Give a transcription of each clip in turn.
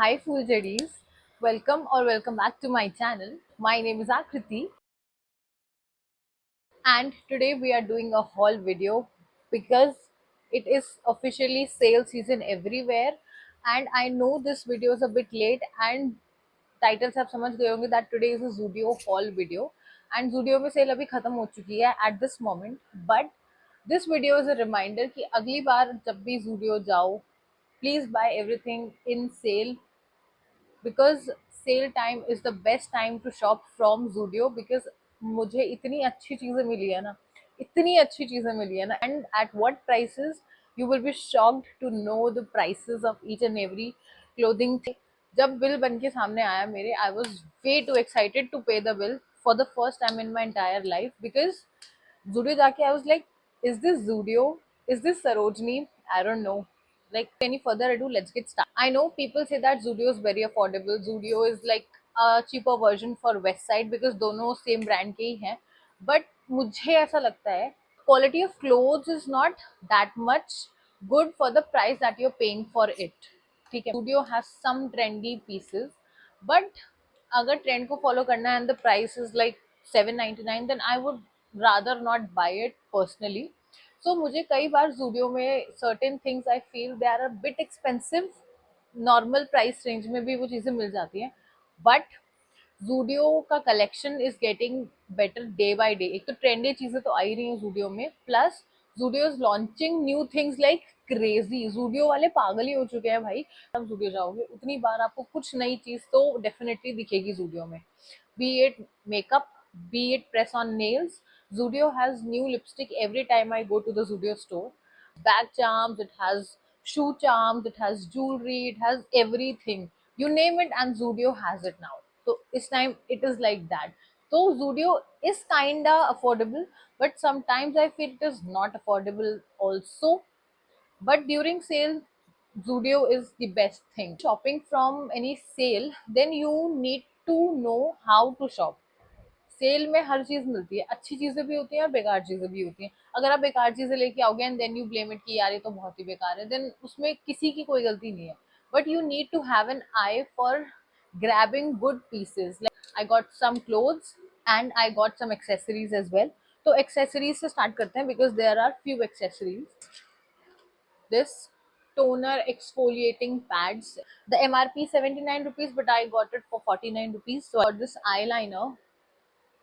Hi Fuljaris, welcome back to my channel. My name is Akriti and today we are doing a haul video because it is officially sale season everywhere and I know this video is a bit late and title से आप समझ गए होंगे that today is a Zudio haul video and Zudio में sale अभी खत्म हो चुकी है at this moment but this video is a reminder कि अगली बार जब भी Zudio जाओ please buy everything in sale because sale time is the best time to shop from Zudio because मुझे इतनी अच्छी चीजें मिली है ना, इतनी अच्छी चीजें मिली है ना and at what prices you will be shocked to know the prices of each and every clothing. जब बिल बन के सामने आया मेरे, I was way too excited to pay the bill for the first time in my entire life because Zudio जाके I was like, is this Zudio? Is this Sarojini? I don't know. Like any further ado, let's get started. I know people say that Zudio is very affordable. Zudio is like a cheaper version for West Side because दोनों same brand के ही हैं. But मुझे ऐसा लगता है quality of clothes is not that much good for the price that you're paying for it. ठीक है, Zudio has some trendy pieces, but अगर ट्रेंड को फॉलो करना है and the price is like 799 then I would rather not buy it personally. So मुझे कई बार Zudio में certain things I feel they are a bit expensive, normal price range में भी वो चीज़ें मिल जाती हैं बट Zudio का collection is getting better day by day. एक तो ट्रेंडी चीजें तो आ ही रही हैं Zudio में, plus Zudio is launching new things like crazy. Zudio वाले पागल ही हो चुके हैं भाई। आप Zudio जाओगे उतनी बार आपको कुछ नई चीज तो डेफिनेटली दिखेगी Zudio में, B it makeup, be it press on nails. Zudio has new lipstick every time I go to the Zudio store. Bag charms, it has shoe charms, it has jewelry, it has everything. You name it and Zudio has it now. So this time it is like that. So Zudio is kinda affordable, but sometimes I feel it is not affordable also. But during sale, Zudio is the best thing. Shopping from any sale, then you need to know how to shop. Sale में हर चीज मिलती है, अच्छी चीजें भी होती हैं और बेकार चीजें भी होती हैं। अगर आप बेकार चीजें लेके आओगे and then you blame it कि यार ये तो बहुत ही बेकार है, देन उसमें किसी की कोई गलती नहीं है। But you need to have an eye for grabbing good pieces. Like I got some clothes and I got some accessories as well. तो एक्सेसरीज से स्टार्ट करते हैं because there are few accessories. This toner exfoliating pads, the MRP 79 rupees but I got it for 49 rupees. So I got this eyeliner.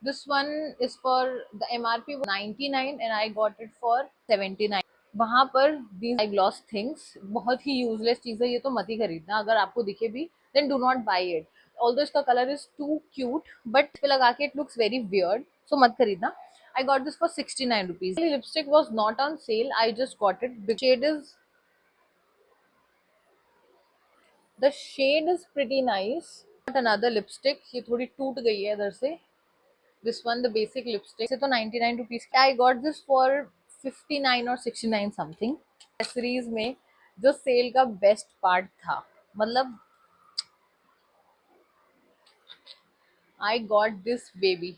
This one is for the MRP 99 and I got it for 79. वहां पर these eye gloss things बहुत ही useless चीज है, ये तो मत ही खरीदना। अगर आपको दिखे भी then do not buy it. Although इसका colour is too cute but पे लगा के it looks very weird, so मत खरीदना। I got this for 69 rupees. The lipstick was not on sale. I just got it. The shade is pretty nice. Got another lipstick. ये थोड़ी टूट गई है इधर से। This one, the basic lipstick, से तो 99 rupees। I got this for 59 or 69 something. Accessories में जो सेल का बेस्ट पार्ट था, मतलब I got this baby,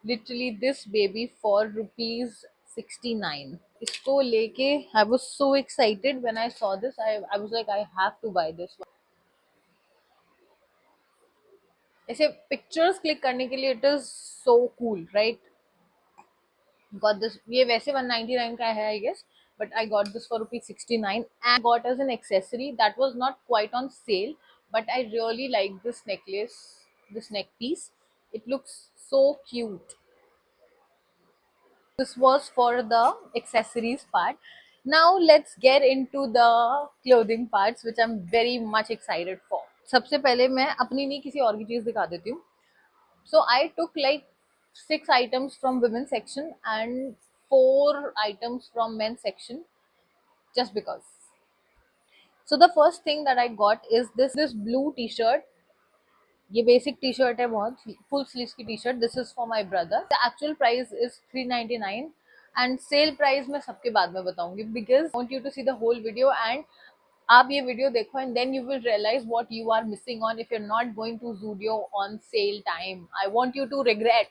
literally this baby for rupees 69. इसको लेके I was so excited when I saw this. I was like I have to buy this one. ऐसे pictures click करने के लिए it is so cool right. Got this, ये वैसे 199 का है I guess, but I got this for rupees 69 and got as an accessory that was not quite on sale, but I really like this necklace, this neck piece. It looks so cute. This was for the accessories part. Now let's get into the clothing parts which I'm very much excited for. सबसे पहले मैं अपनी नहीं किसी और की चीज दिखा देती हूँ। So I took like 6 items from women's section and 4 items from men's section just because. So the first thing that I got is this blue t-shirt. ये बेसिक टी शर्ट है, बहुत फुल स्लीव्स की T shirt. This is for my brother. The actual price is 399 and sale price मैं सबके बाद में बताऊंगी because want you to see the whole video and आप ये वीडियो देखो and then you will realize what you are missing on if you are not going to Zudio on sale time. I want you to regret.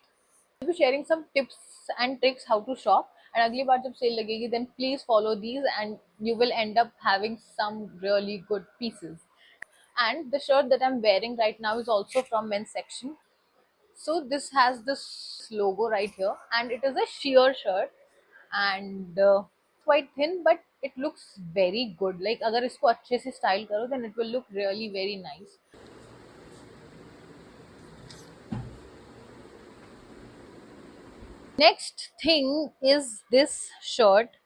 I'll be sharing some tips and tricks how to shop, and अगली बार जब cell लगेगी then please follow these and you will end up having some really good pieces. And the shirt that I'm wearing right now is also from men's section. So this has this logo right here, and it is a sheer shirt, and quite thin, but it looks very good. Like अगर इसको अच्छे से style करो, then it will look really very nice. Next thing is this shirt.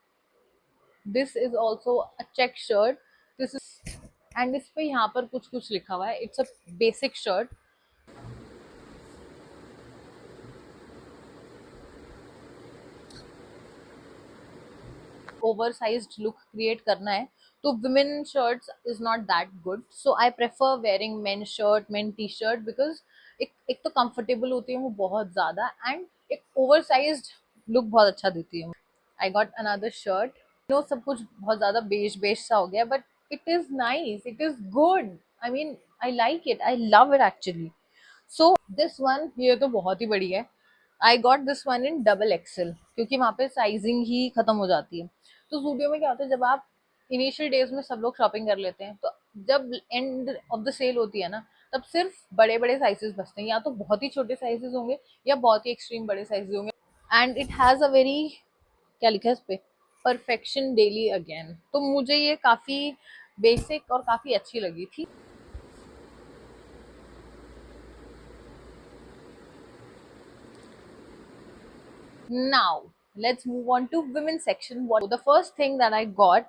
This is also a check shirt. This is, and इस पे यहाँ पर कुछ कुछ लिखा हुआ है. It's a basic shirt. Oversized look create करना है तो women shirts is not that good, so I prefer wearing men shirt, men t-shirt, because एक तो comfortable होती है वो बहुत ज्यादा, and एक oversized look बहुत अच्छा देती है. I got another shirt. सब कुछ बहुत ज्यादा बेज बेज सा हो गया, but it is nice, it is good. I mean, I like it, I love it actually. So this one, ये तो बहुत ही बड़ी है. आई got this one in double XL, क्योंकि वहाँ पे साइजिंग ही खत्म हो जाती है. तो जूडियो में क्या होता है, जब आप इनिशियल डेज में सब लोग शॉपिंग कर लेते हैं, तो जब एंड ऑफ द सेल होती है ना, तब सिर्फ बड़े बड़े साइजेस बचते हैं, या तो बहुत ही छोटे साइजेस होंगे या बहुत ही एक्सट्रीम बड़े साइजेस होंगे. And it has a very, क्या लिखा है इस पे, परफेक्शन डेली अगेन. तो मुझे ये काफ़ी बेसिक और काफ़ी अच्छी लगी थी. Now, let's move on to women's section. What the first thing that I got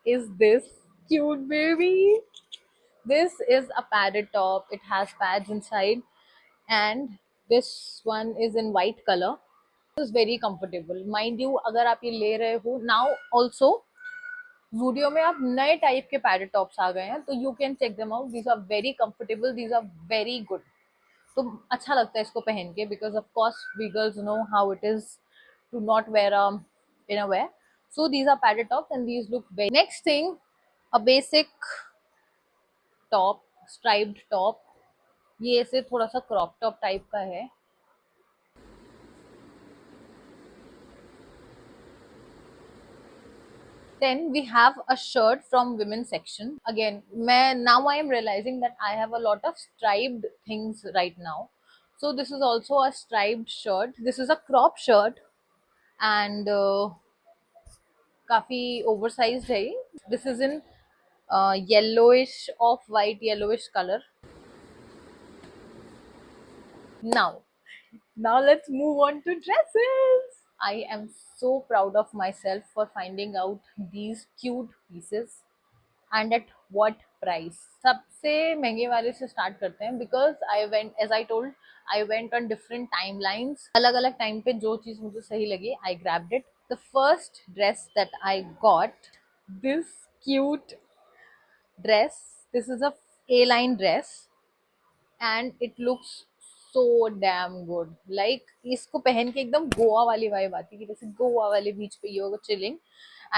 is this cute baby. This is a padded top. It has pads inside, and this one is in white color. This is very comfortable. Mind you, अगर आप ये ले रहे हो now also, Zudio में आप नए type के पैडेड टॉप्स आ गए हैं, तो you can check them out. These are very comfortable, these are very good. तो अच्छा लगता है इसको पहन के, because of course we girls know how it is to not wear innerwear. So these are padded tops and these look very. Next thing, a basic top, striped top. ये ऐसे थोड़ा सा क्रॉप टॉप टाइप का है. Then we have a shirt from women's section. Again, now I am realizing that I have a lot of striped things right now. So this is also a striped shirt. This is a crop shirt, and काफी oversized है. This is in yellowish, off white yellowish color. Now, let's move on to dresses. I am so proud of myself for finding out these cute pieces. And at what price. सबसे महंगे वाले से start करते हैं, because I went, as I told, I went on different timelines. अलग अलग time पे जो चीज मुझे सही लगी, I grabbed it. The first dress that I got, this cute dress. This is a A line dress, and it looks so damn good. Like इसको पहन के एकदम गोवा वाली वाइब आती है, कि जैसे गोवा वाले बीच पे you chilling,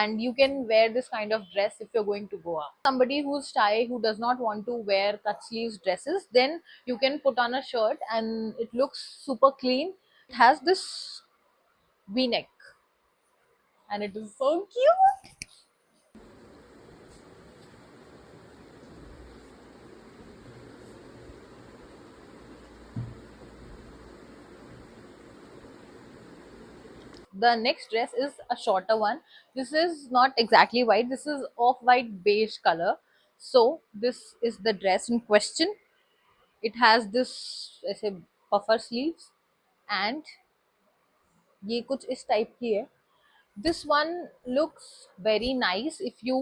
and you can wear this kind of dress if you're going to Goa. Somebody who's shy, who does not want to wear cut sleeves dresses, then you can put on a shirt and it looks super clean. It has this v-neck and it is so cute. The next dress is a shorter one. This is not exactly white, this is off-white beige color. So this is the dress in question. It has this ऐसे puffer sleeves, and ये कुछ इस type की है. This one looks very nice if you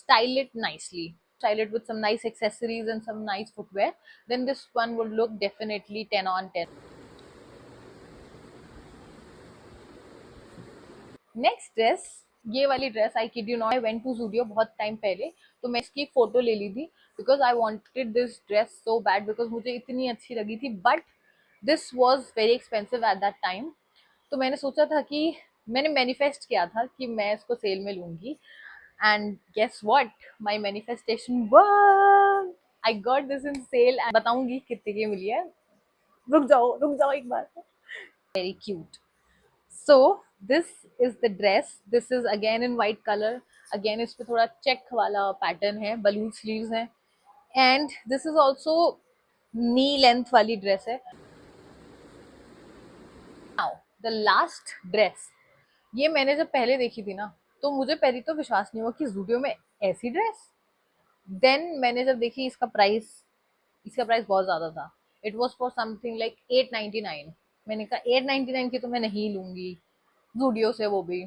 style it nicely. Style it with some nice accessories and some nice footwear. Then this one would look definitely 10 on 10. Next dress, ये वाली dress, I kid you not, I went to Zudio बहुत time पहले, तो मैं इसकी photo ले ली थी, because I wanted this dress so bad, because मुझे इतनी अच्छी लगी थी. But this was very expensive at that time. तो मैंने सोचा था कि, मैंने मैनिफेस्ट किया था कि मैं इसको सेल में लूंगी, and guess what, my manifestation work. I got this in sale, and बताऊंगी कितने की मिली है. रुक जाओ एक बार. Very cute. So this is the dress. This is again in white color. Again इस पे थोड़ा चेक वाला पैटर्न है, बलून स्लीव्स हैं, and this is also knee length वाली ड्रेस है. नाउ द लास्ट ड्रेस, ये मैंने जब पहले देखी थी ना, तो मुझे पहले तो विश्वास नहीं हुआ कि जूडियो में ऐसी ड्रेस. देन मैंने जब देखी इसका प्राइस बहुत ज्यादा था. It was for something like 899. मैंने कहा 899 की तो मैं नहीं लूंगी जूडियो से, वो भी.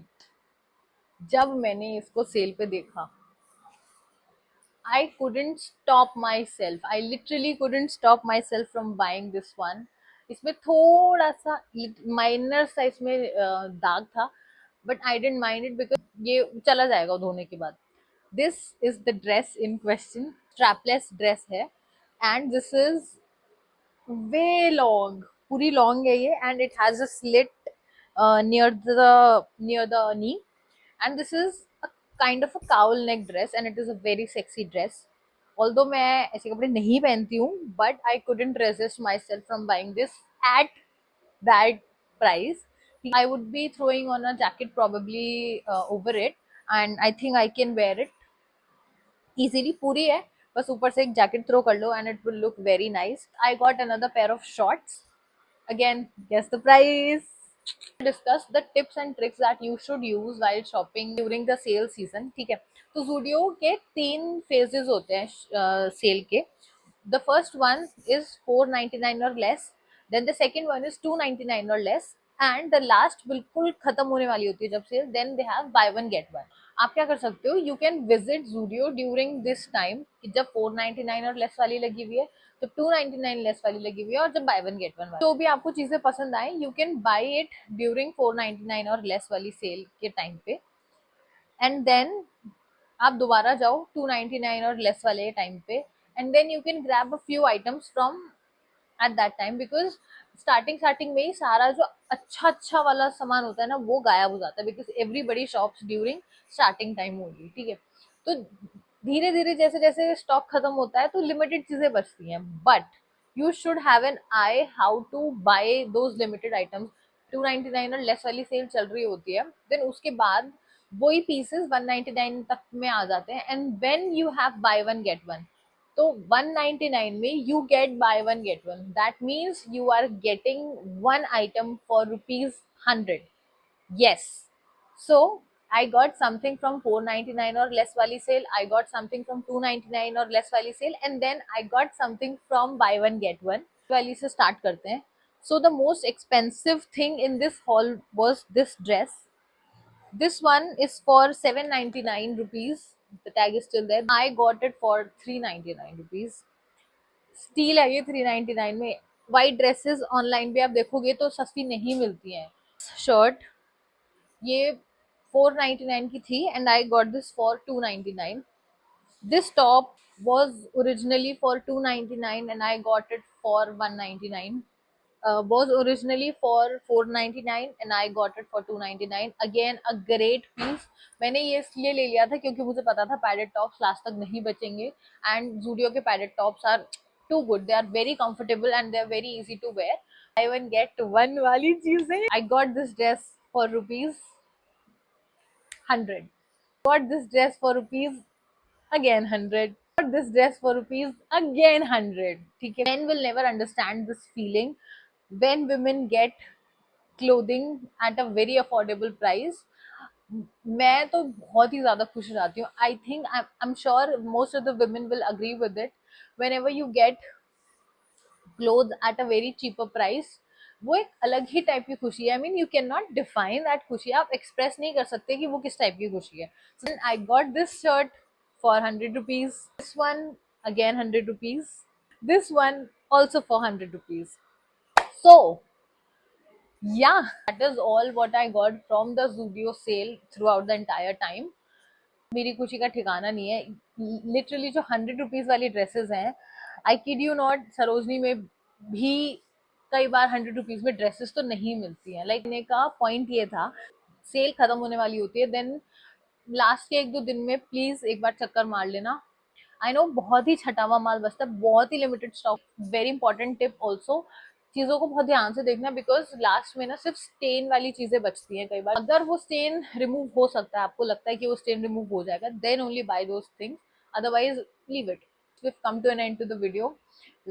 जब मैंने इसको सेल पे देखा, I couldn't stop myself. I literally couldn't stop myself from buying this one. इसमें थोड़ा सा माइनर सा इसमें दाग था, but I didn't mind it because ये चला जाएगा धोने के बाद. This is the dress in question. Strapless dress है and this is way long, पूरी लॉन्ग है ये, and it has a slit near the knee, and this is a kind of a cowl neck dress and it is a very sexy dress. Although मैं ऐसे कपड़े नहीं पहनती हूँ, but I couldn't resist myself from buying this at that price. I would be throwing on a jacket probably over it, and I think I can wear it easily. पूरी है, बस ऊपर से एक जैकेट थ्रो कर लो and it will look very nice. I got another pair of shorts. Again, guess the price. Discuss the tips and tricks that you should use while shopping during the sale season. ठीक है, तो जूडियो के 3 phases होते हैं cell के. The first one is 499 or less, then the second one is 299 or less, and the last बिल्कुल खत्म होने वाली होती है जब cell, then they have buy one get one. आप क्या कर सकते हो, you can visit Zudio during this time, जब 499 और लेस वाली लगी हुई है, जब 299 लेस वाली लगी हुई है, और जब बाय वन गेट वन वाली. तो भी आपको चीजें पसंद आए, you can buy it during 499 और लेस वाली सेल के टाइम पे, एंड देन आप दोबारा जाओ 299 और लेस वाले टाइम पे, and then you can grab a few items from at that time, because starting में ही सारा जो अच्छा वाला सामान होता है ना, वो गायब हो जाता है, because everybody shops during starting time only. ठीक है, तो धीरे धीरे जैसे जैसे स्टॉक खत्म होता है तो लिमिटेड चीजें बचती हैं, but you should have an eye how to buy those limited items. 299 और लेस वाली सेल चल रही होती है, देन उसके बाद वही पीसेस 199 तक में आ जाते हैं, and when you have buy one get one, तो 199 में you get buy one get one, that means you are getting one item for ₹100. Yes. So I got something from 499 or less wali sale, I got something from 299 or less wali sale, and then I got something from buy one get one wali से start करते हैं. So the most expensive thing in this haul was this dress. This one is for 799 rupees. The tag is still there. I got it for 399 rupees. Steel है ये 399 में. White dresses online भी आप देखोगे तो सस्ती नहीं मिलती हैं. शर्ट ये 499 की थी and I got this for 299. This top was originally for 299 and I got it for 199. Was originally for 499 and I got it for 299. Again a great piece. मैंने ये इसलिए ले लिया था क्योंकि मुझे पता था पैडेड टॉप्स लास्ट तक नहीं बचेंगे, एंड जूडियो के padded tops are too good. They are very comfortable and they are very easy to wear. I one get one वाली चीजें. I got this dress for ₹100. Got this dress for again 100. Got this dress for again 100. ठीक है, men will never understand this feeling when women get clothing at a very affordable price. मैं तो बहुत ही ज्यादा खुश हो जाती हूँ. I think I am sure most of the women will agree with it. Whenever you get clothes at a very cheaper price, वो एक अलग ही टाइप की खुशी है. I mean you can not define that खुशी, आप एक्सप्रेस नहीं कर सकते कि वो किस टाइप की खुशी है. So I got this shirt for ₹100. This one again ₹100. This one also for ₹100. So yeah, that is all what I got from the Zudio sale throughout the entire time. मेरी खुशी का ठिकाना नहीं है. लिटरली जो ₹100 वाली ड्रेसेस हैं, आई kid you not, Sarojini में भी कई बार ₹100 में ड्रेसेस तो नहीं मिलती हैं. लाइक का पॉइंट ये था, सेल खत्म होने वाली होती है, देन लास्ट के 1-2 दिन में प्लीज एक बार चक्कर मार लेना. आई नो बहुत ही छटा हुआ माल बचता है, बहुत ही limited stock. Very important tip also, चीजों को बहुत ध्यान से देखना, बिकॉज लास्ट में ना सिर्फ स्टेन वाली चीजें बचती हैं. कई बार अगर वो स्टेन रिमूव हो सकता है, आपको लगता है कि वो स्टेन रिमूव हो जाएगा, then only buy those things, otherwise leave it. we've come to an end to the video.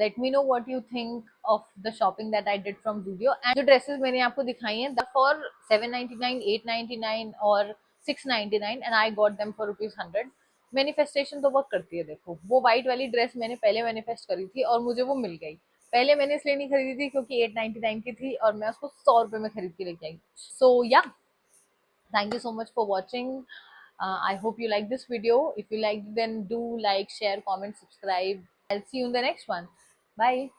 Let me know what you think of the shopping that I did from Zudio. And जो dresses मैंने आपको दिखाई हैं for 799, 899 और 699 and I got them for ₹100. Manifestation तो work करती है। देखो वो व्हाइट वाली ड्रेस मैंने पहले मैनिफेस्ट करी थी और मुझे वो मिल गई। पहले मैंने इसलिए नहीं खरीदी थी क्योंकि 899 की थी और मैं उसको 100 रुपए में खरीद के लेके आई। सो या, thank you so much for watching. I hope you like this video. If you like, then do like, share, comment, subscribe. I'll see you in the next one. Bye.